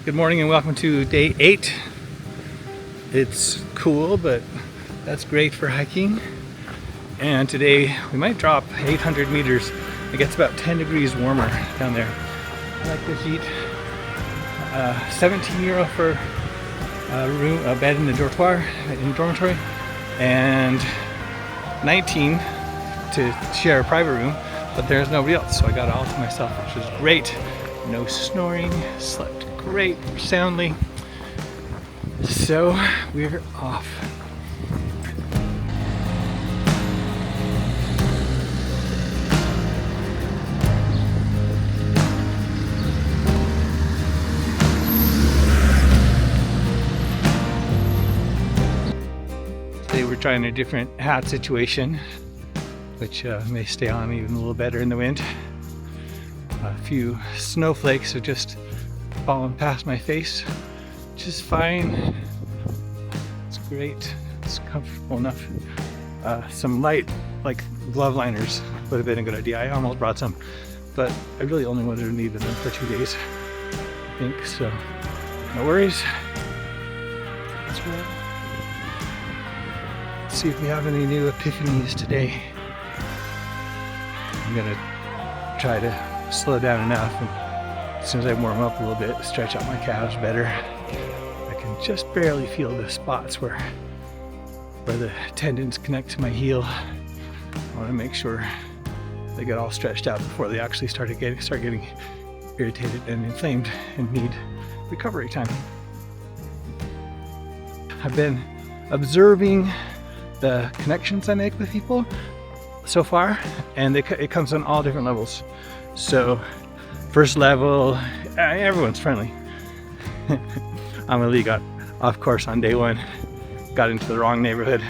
Good morning and welcome to day 8. It's cool, but that's great for hiking. And today we might drop 800 meters. It gets about 10 degrees warmer down there. I like this heat. 17 euro for a bed in the dormitory, and 19 to share a private room, but there's nobody else, so I got it all to myself, which is great. No snoring, slept great soundly. So we're off. Today we're trying a different hat situation, which may stay on even a little better in the wind. A few snowflakes have just fallen past my face, which is fine. It's great. It's comfortable enough. Some light, like glove liners, would have been a good idea. I almost brought some, but I really only wanted to need them for 2 days, I think. So no worries. That's right. Let's see if we have any new epiphanies today. I'm gonna try to slow down enough, and as soon as I warm up a little bit, stretch out my calves better. I can just barely feel the spots where the tendons connect to my heel. I want to make sure they get all stretched out before they actually start getting irritated and inflamed and need recovery time. I've been observing the connections I make with people so far, and it comes on all different levels. So first level, everyone's friendly. Amelie got off course on day 1, got into the wrong neighborhood.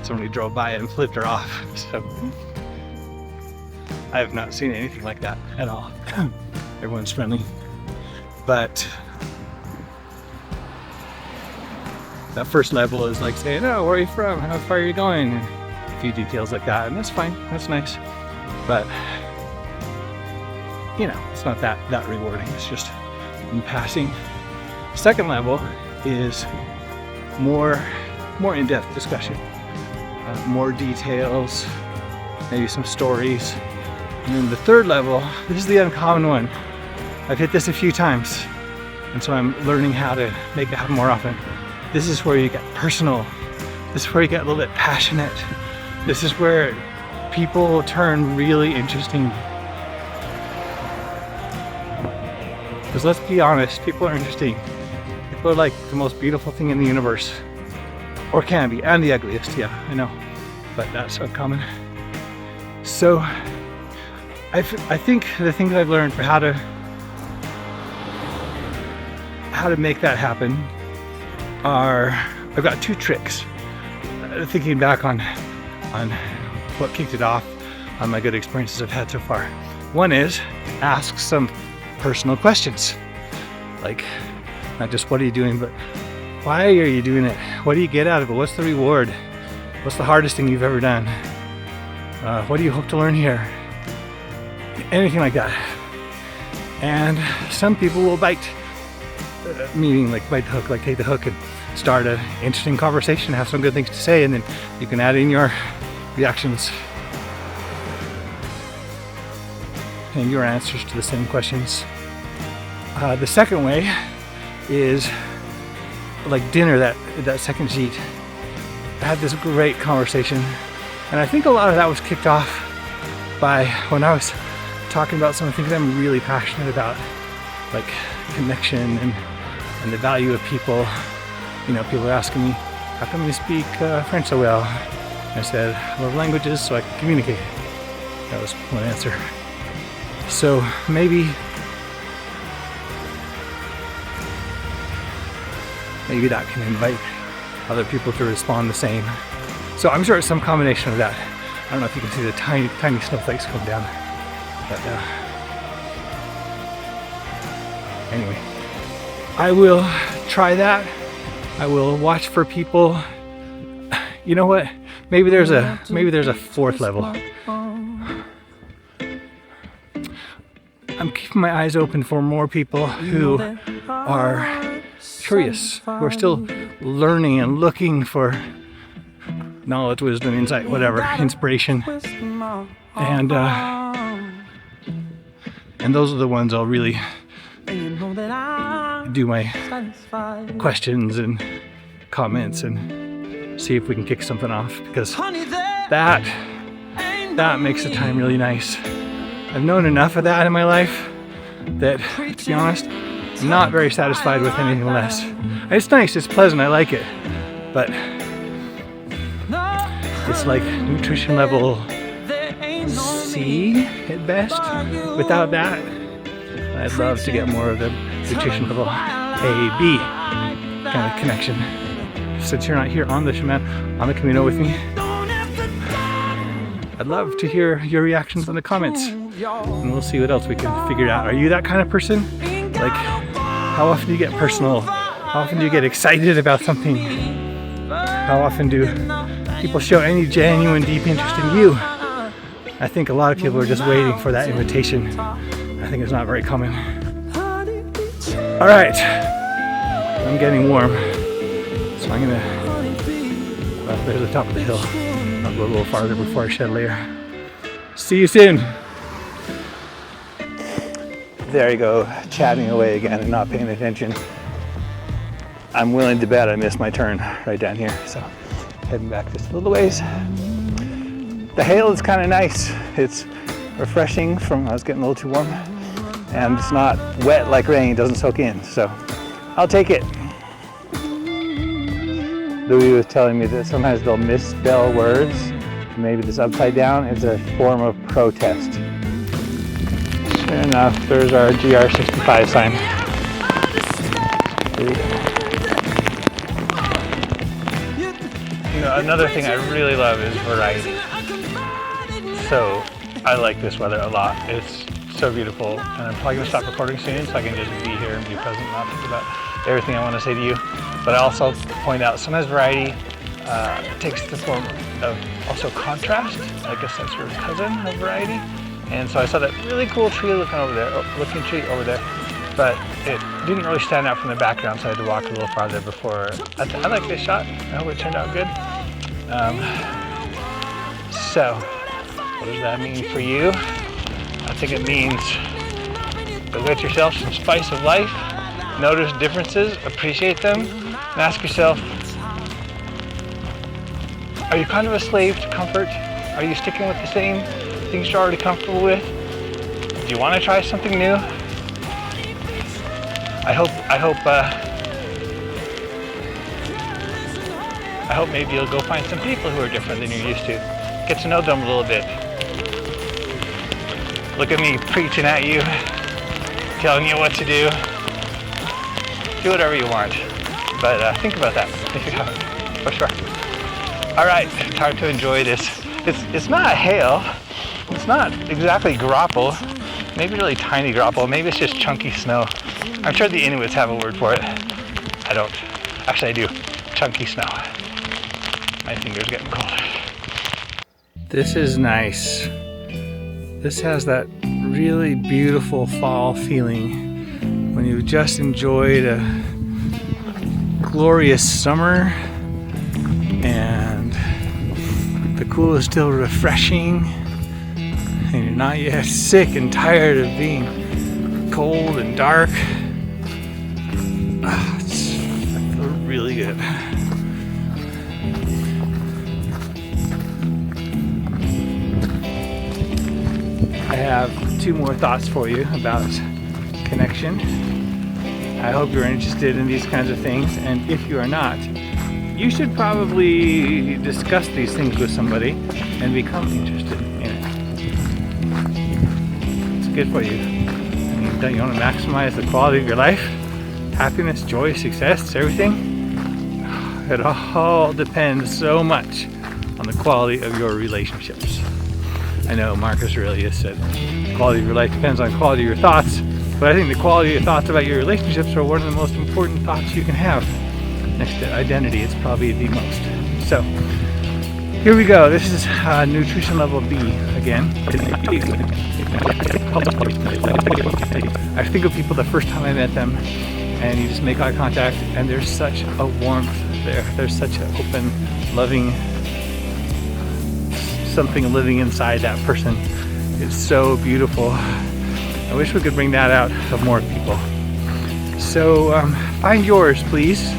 Somebody drove by and flipped her off. So I have not seen anything like that at all. Everyone's friendly. But that first level is like saying, oh, where are you from? How far are you going? And a few details like that, and that's fine, that's nice. But you know, it's not that rewarding. It's just in passing. Second level is more in-depth discussion, more details, maybe some stories. And then the third level, this is the uncommon one. I've hit this a few times, and so I'm learning how to make it happen more often. This is where you get personal. This is where you get a little bit passionate. This is where people turn really interesting. Because let's be honest, people are interesting. People are like the most beautiful thing in the universe. Or can be, and the ugliest, yeah, I know. But that's uncommon. So, I think the things I've learned for how to make that happen are, I've got 2 tricks. Thinking back on what kicked it off, on my good experiences I've had so far. One is, ask some personal questions, like not just what are you doing, but why are you doing it? What do you get out of it? What's the reward? What's the hardest thing you've ever done? What do you hope to learn here? Anything like that. And some people will bite, meaning like bite the hook, like take the hook and start an interesting conversation, have some good things to say, and then you can add in your reactions and your answers to the same questions. The second way is like dinner, that second sheet. I had this great conversation, and I think a lot of that was kicked off by when I was talking about some things I'm really passionate about, like connection and the value of people. You know, people are asking me, how come you speak French so well? I said, I love languages so I can communicate. That was one answer. So maybe that can invite other people to respond the same. So I'm sure it's some combination of that. I don't know if you can see the tiny snowflakes come down. But anyway, I will try that. I will watch for people. You know what? Maybe there's a fourth level. I'm keeping my eyes open for more people who are curious, who are still learning and looking for knowledge, wisdom, insight, whatever, inspiration. And those are the ones I'll really do my questions and comments and see if we can kick something off, because that makes the time really nice. I've known enough of that in my life that, to be honest, I'm not very satisfied with anything less. It's nice, it's pleasant, I like it, but it's like nutrition level C at best. Without that, I'd love to get more of the nutrition level A, B kind of connection. Since you're not here on the Camino with me, I'd love to hear your reactions in the comments, and we'll see what else we can figure out. Are you that kind of person? Like, how often do you get personal? How often do you get excited about something? How often do people show any genuine, deep interest in you? I think a lot of people are just waiting for that invitation. I think it's not very common. All right, I'm getting warm, so I'm gonna, well, there's the top of the hill. I'll go a little farther before I shed a layer. See you soon. There you go, chatting away again and not paying attention. I'm willing to bet I missed my turn right down here, so heading back just a little ways. The hail is kind of nice. It's refreshing from, I was getting a little too warm, and it's not wet like rain, it doesn't soak in, so I'll take it. Louis was telling me that sometimes they'll misspell words. Maybe this upside down is a form of protest. Sure enough, there's our GR65 sign. There you go. You know, another thing I really love is variety. So I like this weather a lot. It's so beautiful, and I'm probably gonna stop recording soon so I can just be here and be present, not think about everything I want to say to you. But I also point out sometimes variety takes the form of also contrast. I guess that's your cousin of variety. And so I saw that really cool tree looking tree over there, but it didn't really stand out from the background, so I had to walk a little farther before. I like this shot. I hope it turned out good. So, what does that mean for you? I think it means go get yourself some spice of life, notice differences, appreciate them, and ask yourself, are you kind of a slave to comfort? Are you sticking with the same things you're already comfortable with? Do you want to try something new? I hope maybe you'll go find some people who are different than you're used to. Get to know them a little bit. Look at me preaching at you, telling you what to do. Do whatever you want, but think about that if you haven't, for sure. All right, time to enjoy this. It's not hail. It's not exactly grapple. Maybe really tiny grapple. Maybe it's just chunky snow. I'm sure the Inuits have a word for it. I don't. Actually, I do. Chunky snow. My finger's getting cold. This is nice. This has that really beautiful fall feeling when you've just enjoyed a glorious summer and the cool is still refreshing and you're not yet sick and tired of being cold and dark. I feel really good. I have two more thoughts for you about connection. I hope you're interested in these kinds of things, and if you are not, you should probably discuss these things with somebody and become interested in it. It's good for you. I mean, don't you want to maximize the quality of your life? Happiness, joy, success, everything? It all depends so much on the quality of your relationships. I know Marcus Aurelius said the quality of your life depends on the quality of your thoughts, but I think the quality of thoughts about your relationships are one of the most important thoughts you can have. Next to identity, it's probably the most. So, here we go. This is nutrition level B again. I think of people the first time I met them, and you just make eye contact, and there's such a warmth there. There's such an open, loving something living inside that person. It's so beautiful. I wish we could bring that out of more people. So find yours, please,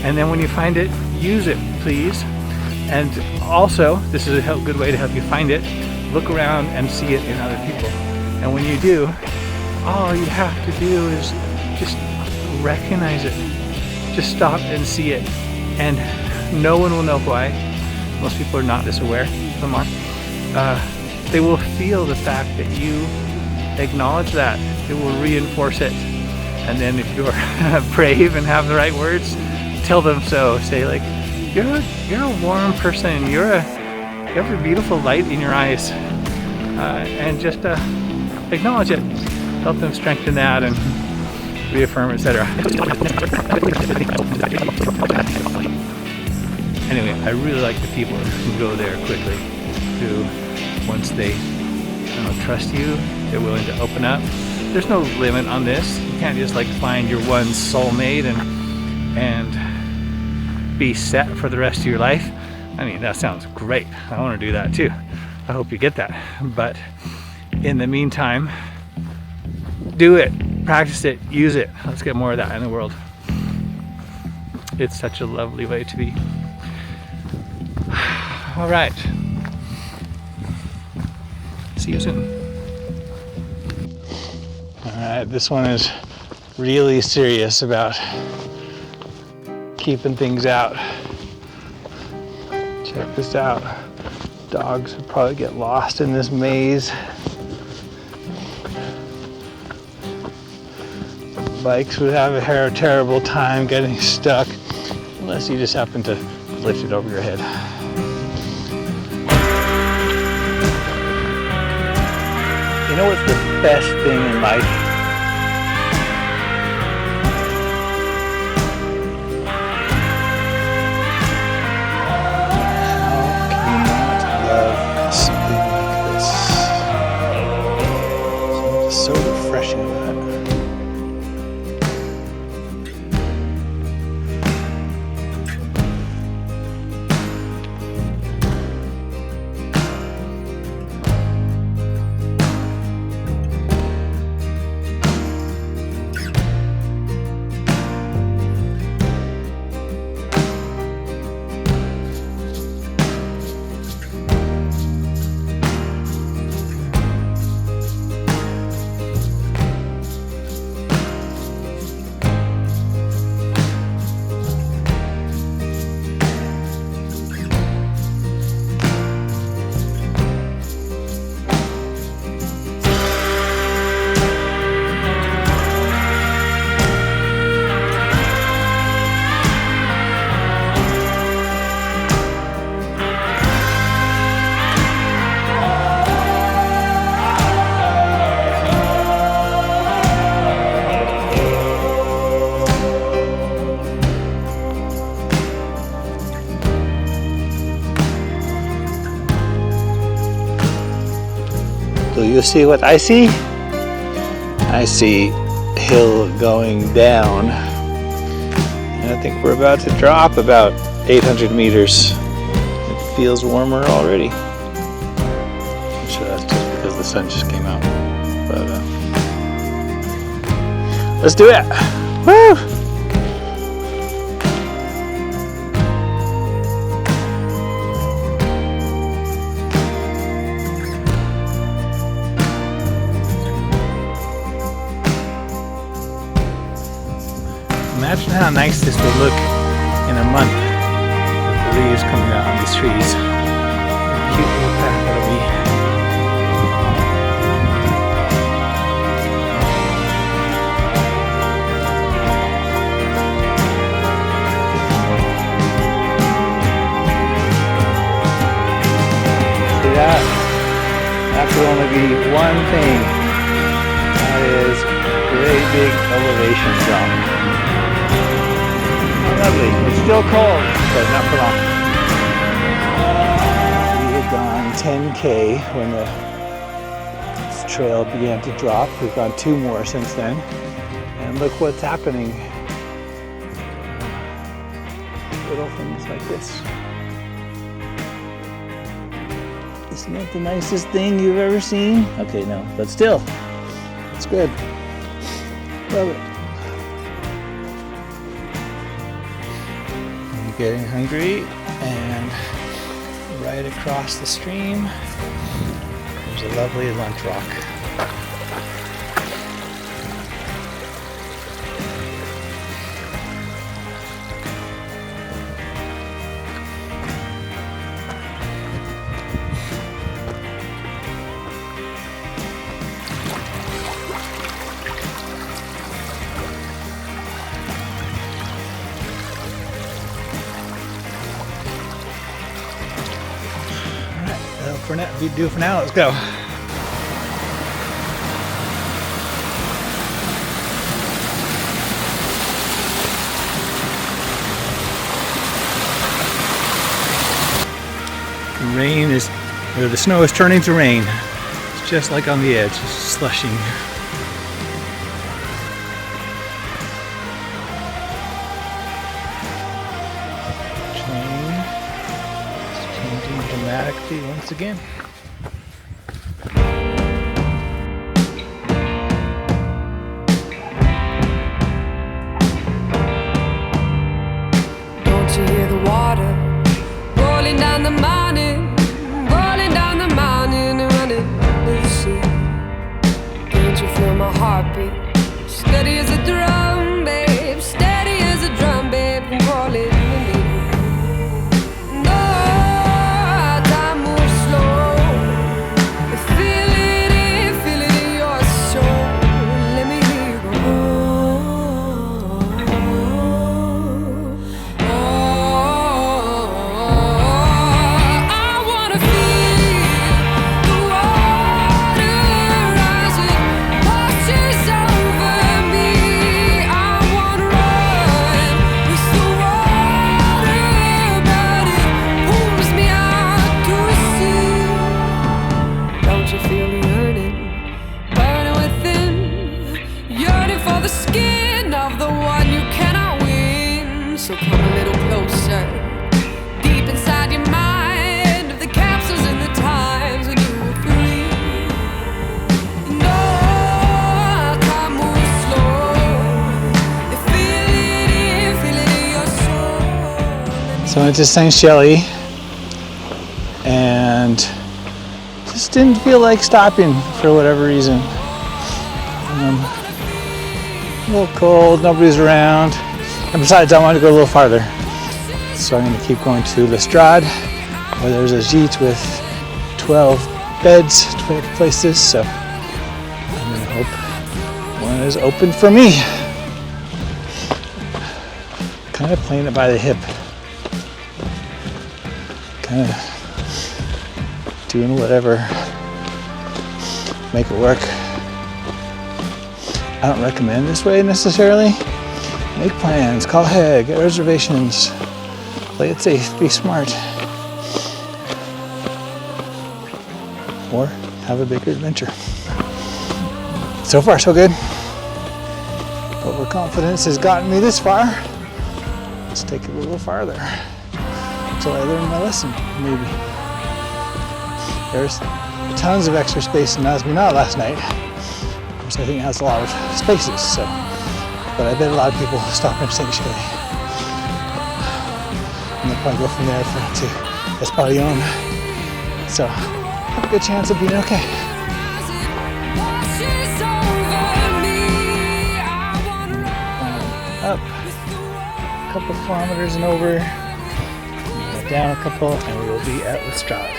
and then when you find it, use it, please. And also, this is a good way to help you find it. Look around and see it in other people. And when you do, all you have to do is just recognize it. Just stop and see it. And no one will know why. Most people are not this aware. Some are. They will feel the fact that you acknowledge that. It will reinforce it. And then if you're brave and have the right words, tell them so. Say like, you're a warm person. You have a beautiful light in your eyes. And just acknowledge it. Help them strengthen that and reaffirm, etc. Anyway, I really like the people who go there quickly, who once they trust you, they're willing to open up. There's no limit on this. You can't just like find your one soulmate and be set for the rest of your life. I mean, that sounds great. I want to do that too. I hope you get that. But in the meantime, do it, practice it, use it. Let's get more of that in the world. It's such a lovely way to be. All right. See you soon. All right, this one is really serious about keeping things out. Check this out. Dogs would probably get lost in this maze. Bikes would have a terrible time getting stuck unless you just happen to lift it over your head. You know what's the best thing in life? So refreshing that. Do you see what I see? I see a hill going down, and I think we're about to drop about 800 meters. It feels warmer already. I'm sure that's just because the sun just came out, but let's do it! Woo! Imagine how nice this will look in a month with the leaves coming out on these trees. Cute little path that'll be. See that? That could only be one thing. That is great big elevation drop. Lovely. It's still cold, but not for long. We had gone 10K when the trail began to drop. We've gone 2 more since then. And look what's happening. Little things like this. Isn't that the nicest thing you've ever seen? Okay, no, but still, it's good. Love it. I'm getting hungry, and right across the stream, there's a lovely lunch rock. Do for now, let's go. The snow is turning to rain. It's just like on the edge, it's slushing. It's changing dramatically once again. You hear the water rolling down the mountain, rolling down the mountain and running to the sea. Can't you feel my heartbeat? Steady as a drum, babe, steady as a drum, babe, I'm calling to me. No, time moves slow. Feel it in your soul. Let me hear you go. So come a little closer, deep inside your mind, of the capsules and the times when you were free. You know, time moves slow. You feel it in your soul. So I went to St. Shelley and just didn't feel like stopping for whatever reason. A little cold, nobody's around. And besides, I wanted to go a little farther. So I'm going to keep going to Lestrade, where there's a gîte with 12 beds, 12 places. So I'm going to hope one is open for me. Kind of playing it by the hip. Kind of doing whatever, make it work. I don't recommend this way necessarily. Make plans, call ahead, get reservations, play it safe, be smart. Or have a bigger adventure. So far, so good. Overconfidence has gotten me this far. Let's take it a little farther until I learn my lesson, maybe. There's tons of extra space in Nasbinals last night, which I think has a lot of spaces. So. But I bet a lot of people stop in St. Shelley. And they'll probably go from there to Espalion. So, have a good chance of being okay. Up a couple kilometers and over, down a couple, and we will be at Lestrade.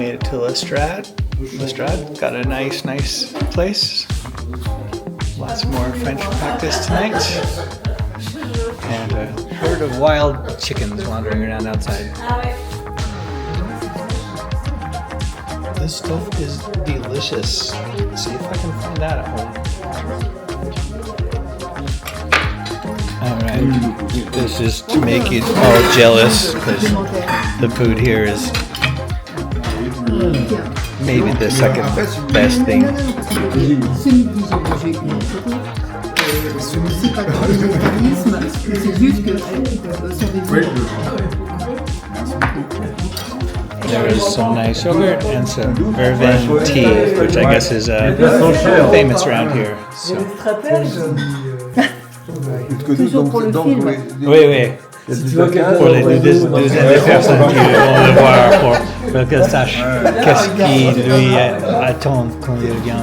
made it to Lestrade. Got a nice place. Lots more French practice tonight. And a herd of wild chickens wandering around outside. This stuff is delicious. Let's see if I can find that at home. Alright, this is to make you all jealous because the food here is maybe the second best thing. There is some nice yogurt and some verveine tea, which I guess is famous around here. So. Oui. Pour les douzaines de personnes qui vont le voir pour qu'elles sachent qu'est-ce qui lui attend quand il vient.